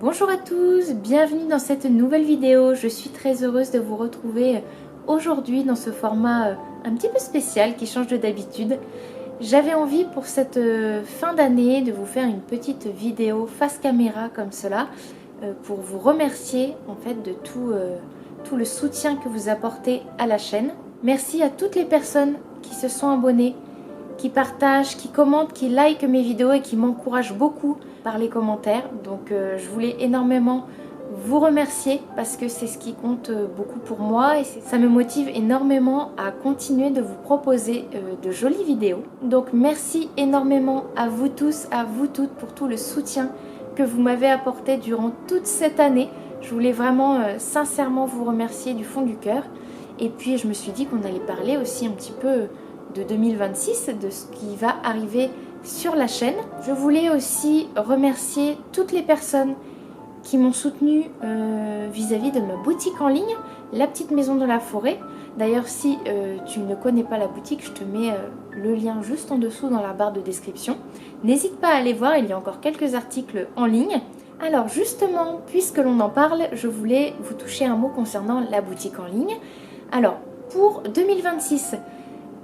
Bonjour à tous, bienvenue dans cette nouvelle vidéo. Je suis très heureuse de vous retrouver aujourd'hui dans ce format un petit peu spécial qui change de d'habitude. J'avais envie pour cette fin d'année de vous faire une petite vidéo face caméra comme cela pour vous remercier en fait de tout le soutien que vous apportez à la chaîne. Merci à toutes les personnes qui se sont abonnées, qui partagent, qui commentent, qui likent mes vidéos et qui m'encouragent beaucoup par les commentaires. Donc je voulais énormément vous remercier parce que c'est ce qui compte beaucoup pour moi et ça me motive énormément à continuer de vous proposer de jolies vidéos. Donc merci énormément à vous tous, à vous toutes pour tout le soutien que vous m'avez apporté durant toute cette année. Je voulais vraiment sincèrement vous remercier du fond du cœur. Et puis je me suis dit qu'on allait parler aussi un petit peu de 2026, de ce qui va arriver sur la chaîne. Je voulais aussi remercier toutes les personnes qui m'ont soutenue vis-à-vis de ma boutique en ligne, La Petite Maison de la Forêt. D'ailleurs, si tu ne connais pas la boutique, je te mets le lien juste en dessous dans la barre de description. N'hésite pas à aller voir, il y a encore quelques articles en ligne. Alors justement, puisque l'on en parle, je voulais vous toucher un mot concernant la boutique en ligne. Alors, pour 2026,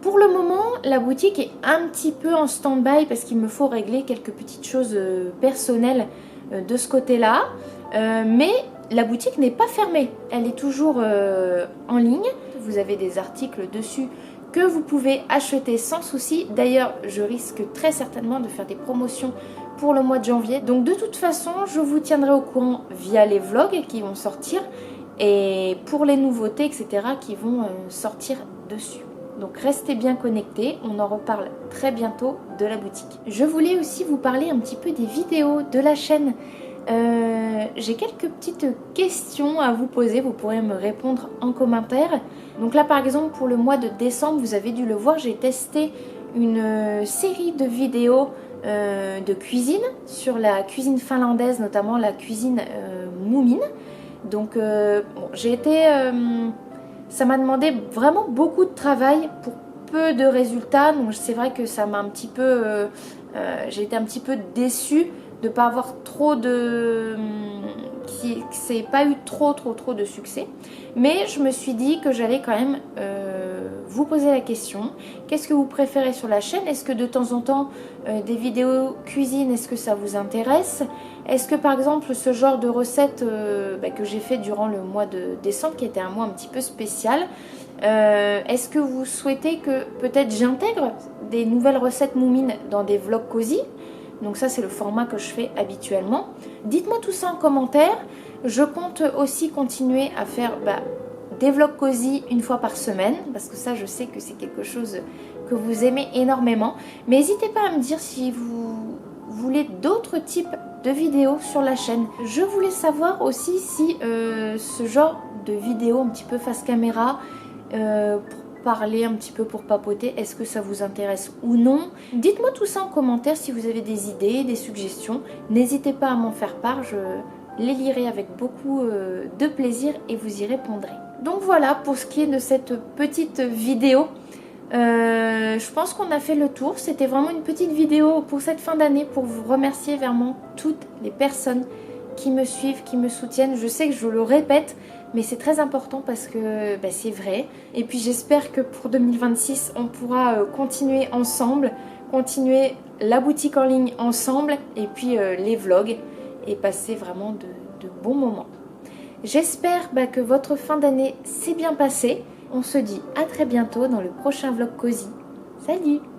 pour le moment, la boutique est un petit peu en stand-by parce qu'il me faut régler quelques petites choses personnelles de ce côté-là. Mais la boutique n'est pas fermée, elle est toujours en ligne. Vous avez des articles dessus que vous pouvez acheter sans souci. D'ailleurs, je risque très certainement de faire des promotions pour le mois de janvier. Donc de toute façon, je vous tiendrai au courant via les vlogs qui vont sortir et pour les nouveautés, etc. qui vont sortir dessus. Donc restez bien connectés, on en reparle très bientôt de la boutique. Je voulais aussi vous parler un petit peu des vidéos de la chaîne. J'ai quelques petites questions à vous poser, vous pourrez me répondre en commentaire. Donc là par exemple pour le mois de décembre, vous avez dû le voir, j'ai testé une série de vidéos de cuisine sur la cuisine finlandaise, notamment la cuisine Moomin. Donc bon, j'ai été... ça m'a demandé vraiment beaucoup de travail pour peu de résultats, donc c'est vrai que ça m'a un petit peu... j'ai été un petit peu déçue de ne pas avoir trop de... que c'est pas eu trop de succès. Mais je me suis dit que j'allais quand même vous poser la question. Qu'est-ce que vous préférez sur la chaîne? Est-ce que de temps en temps des vidéos cuisine, est-ce que ça vous intéresse? Est-ce que par exemple ce genre de recette que j'ai fait durant le mois de décembre, qui était un mois un petit peu spécial, est-ce que vous souhaitez que peut-être j'intègre des nouvelles recettes Moomin dans des vlogs cosy? Donc ça c'est le format que je fais habituellement. Dites-moi tout ça en commentaire. Je compte aussi continuer à faire des vlogs cosy une fois par semaine, parce que ça je sais que c'est quelque chose que vous aimez énormément. Mais n'hésitez pas à me dire si vous voulez d'autres types de vidéos sur la chaîne. Je voulais savoir aussi si ce genre de vidéo un petit peu face caméra, pour parler un petit peu, pour papoter, est-ce que ça vous intéresse ou non? Dites-moi tout ça en commentaire si vous avez des idées, des suggestions. N'hésitez pas à m'en faire part, je les lirai avec beaucoup de plaisir et vous y répondrez. Donc voilà pour ce qui est de cette petite vidéo. Je pense qu'on a fait le tour. C'était vraiment une petite vidéo pour cette fin d'année pour vous remercier vraiment toutes les personnes qui me suivent, qui me soutiennent. Je sais que je le répète, mais c'est très important parce que c'est vrai. Et puis j'espère que pour 2026, on pourra continuer ensemble, continuer la boutique en ligne ensemble et puis les vlogs et passer vraiment de bons moments. J'espère que votre fin d'année s'est bien passée. On se dit à très bientôt dans le prochain vlog cosy. Salut!